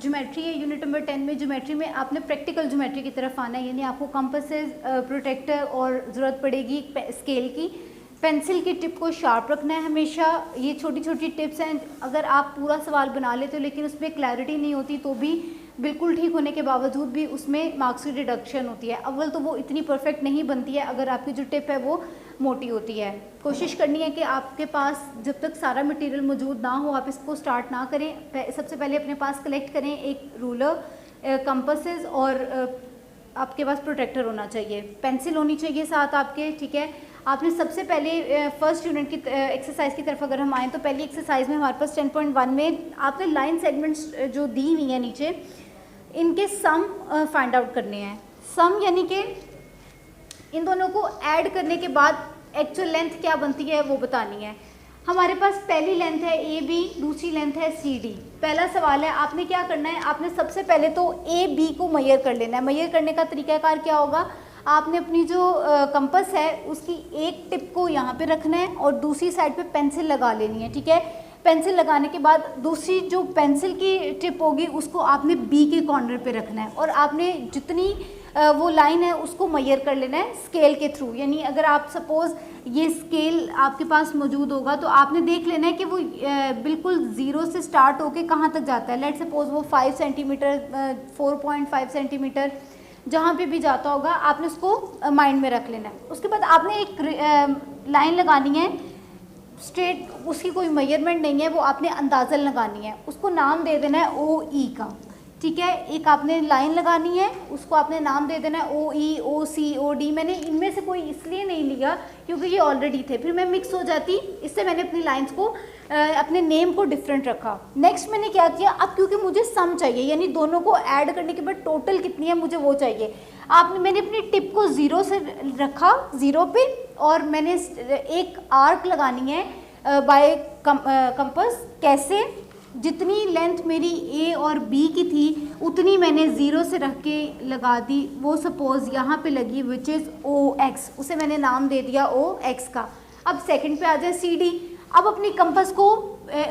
Geometry है, unit number 10 में geometry में आपने प्रैक्टिकल ज्योमेट्री की तरफ आना है, यानी आपको कंपासेस, प्रोटेक्टर और ज़रूरत पड़ेगी स्केल की। पेंसिल की टिप को शार्प रखना है हमेशा। ये छोटी छोटी टिप्स हैं, अगर आप पूरा सवाल बना लेते हो लेकिन उसमें क्लैरिटी नहीं होती तो भी बिल्कुल ठीक होने के बावजूद भी उसमें मार्क्स की डिडक्शन होती है। अव्वल तो वो इतनी परफेक्ट नहीं बनती है अगर आपकी जो टिप है वो मोटी होती है। कोशिश करनी है कि आपके पास जब तक सारा मटेरियल मौजूद ना हो आप इसको स्टार्ट ना करें। सबसे पहले अपने पास कलेक्ट करें एक रूलर, कंपासेस और आपके पास प्रोटेक्टर होना चाहिए, पेंसिल होनी चाहिए साथ आपके, ठीक है। आपने सबसे पहले फर्स्ट यूनिट की एक्सरसाइज की तरफ अगर हम आएँ तो पहली एक्सरसाइज में हमारे पास 10.1 में आपने लाइन सेगमेंट्स जो दी हुई हैं नीचे, इनके सम फाइंड आउट करने हैं। सम यानी कि इन दोनों को ऐड करने के बाद एक्चुअल लेंथ क्या बनती है वो बतानी है। हमारे पास पहली लेंथ है AB, दूसरी लेंथ है CD। पहला सवाल है, आपने क्या करना है, आपने सबसे पहले तो AB को मेजर कर लेना है। मेजर करने का तरीकाकार क्या होगा, आपने अपनी जो कंपास है उसकी एक टिप को यहाँ पे रखना है और दूसरी साइड पे पेंसिल लगा लेनी है, ठीक है। पेंसिल लगाने के बाद दूसरी जो पेंसिल की टिप होगी उसको आपने B के कॉर्नर पे रखना है और आपने जितनी वो लाइन है उसको मेजर कर लेना है स्केल के थ्रू। यानी अगर आप सपोज़ ये स्केल आपके पास मौजूद होगा तो आपने देख लेना है कि वो बिल्कुल ज़ीरो से स्टार्ट होके कहाँ तक जाता है। लेट सपोज़ वो 5 सेंटीमीटर, 4.5 सेंटीमीटर, जहाँ पे भी जाता होगा आपने उसको माइंड में रख लेना है। उसके बाद आपने एक लाइन लगानी है स्ट्रेट, उसकी कोई मेजरमेंट नहीं है, वो आपने अंदाज़न लगानी है, उसको नाम दे देना है OE का, ठीक है। एक आपने लाइन लगानी है, उसको आपने नाम दे देना है OE, OC, OD। मैंने इनमें से कोई इसलिए नहीं लिया क्योंकि ये ऑलरेडी थे, फिर मैं मिक्स हो जाती, इससे मैंने अपनी लाइंस को अपने नेम को डिफरेंट रखा। नेक्स्ट मैंने क्या किया, अब क्योंकि मुझे सम चाहिए यानी दोनों को ऐड करने के बाद टोटल कितनी है मुझे वो चाहिए, मैंने अपनी टिप को 0 से रखा, 0 पे, और मैंने एक आर्क लगानी है बाय कंपास। कैसे, जितनी लेंथ मेरी A और B की थी उतनी मैंने 0 से रख के लगा दी। वो सपोज़ यहाँ पे लगी विच इज़ OX, उसे मैंने नाम दे दिया OX का। अब सेकंड पे आ जाए CD। अब अपनी कंपास को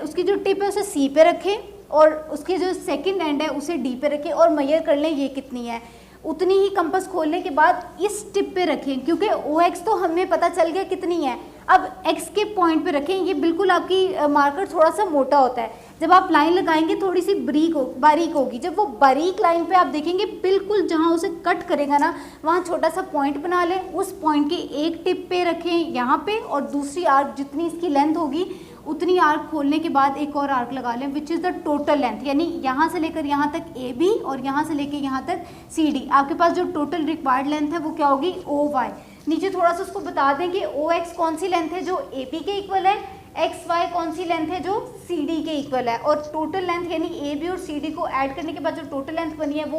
उसकी जो टिप है उसे C पे रखें और उसकी जो सेकंड एंड है उसे D पे रखें और मेजर कर लें ये कितनी है। उतनी ही कंपास खोलने के बाद इस टिप पे रखें क्योंकि OX तो हमें पता चल गया कितनी है। अब X के पॉइंट पे रखें, ये बिल्कुल आपकी मार्कर थोड़ा सा मोटा होता है, जब आप लाइन लगाएंगे थोड़ी सी बारीक होगी। जब वो बारीक लाइन पे आप देखेंगे बिल्कुल जहाँ उसे कट करेगा ना वहाँ छोटा सा पॉइंट बना लें, उस पॉइंट के एक टिप पे रखें यहाँ पे और दूसरी आर्क जितनी इसकी लेंथ होगी उतनी आर्क खोलने के बाद एक और आर्क लगा लें which is the total length. यानी यहाँ से लेकर यहाँ तक AB और यहाँ से लेकर यहाँ तक CD। आपके पास जो टोटल रिक्वायर्ड लेंथ है वो क्या होगी, OY। नीचे थोड़ा सा उसको बता दें कि OX कौन सी लेंथ है जो AP के इक्वल है, XY कौन सी लेंथ है जो CD के इक्वल है, और टोटल लेंथ यानी AB और CD को ऐड करने के बाद जो टोटल लेंथ बनी है वो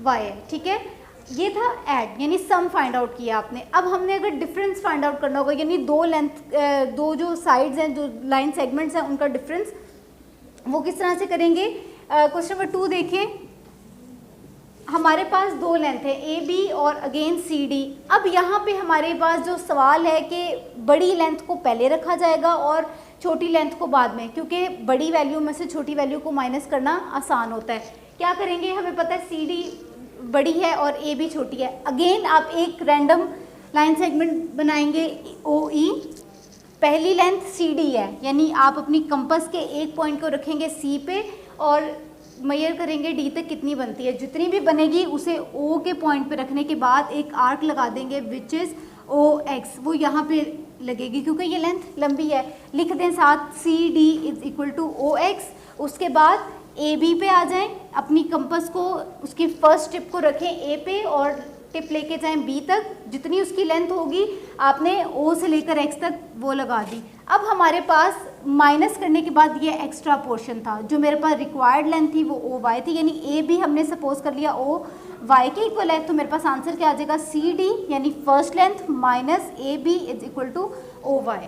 OY है, ठीक है। ये था ऐड यानी सम फाइंड आउट किया आपने। अब हमने अगर डिफरेंस फाइंड आउट करना होगा यानी दो जो साइड्स हैं, जो लाइन सेगमेंट्स हैं, उनका डिफरेंस वो किस तरह से करेंगे। क्वेश्चन नंबर 2 देखिए, हमारे पास दो लेंथ है AB और अगेन CD। अब यहाँ पे हमारे पास जो सवाल है कि बड़ी लेंथ को पहले रखा जाएगा और छोटी लेंथ को बाद में, क्योंकि बड़ी वैल्यू में से छोटी वैल्यू को माइनस करना आसान होता है। क्या करेंगे, हमें पता है CD बड़ी है और AB छोटी है। अगेन आप एक रैंडम लाइन सेगमेंट बनाएंगे OE, पहली लेंथ CD है यानी आप अपनी कंपास के एक पॉइंट को रखेंगे C पे और मेजर करेंगे D तक कितनी बनती है। जितनी भी बनेगी उसे O के पॉइंट पे रखने के बाद एक आर्क लगा देंगे विच इज़ OX, वो यहाँ पे लगेगी क्योंकि ये लेंथ लंबी है। लिख दें साथ CD is equal to OX। उसके बाद AB पे आ जाएं, अपनी कंपास को उसकी फर्स्ट टिप को रखें A पे और टिप लेके जाएं B तक, जितनी उसकी लेंथ होगी आपने O से लेकर X तक वो लगा दी। अब हमारे पास माइनस करने के बाद ये एक्स्ट्रा पोर्शन था, जो मेरे पास रिक्वायर्ड लेंथ थी वो OY थी, यानी AB हमने सपोज कर लिया OY के इक्वल है, तो मेरे पास आंसर क्या आ जाएगा CD यानी first length minus AB is equal to OY।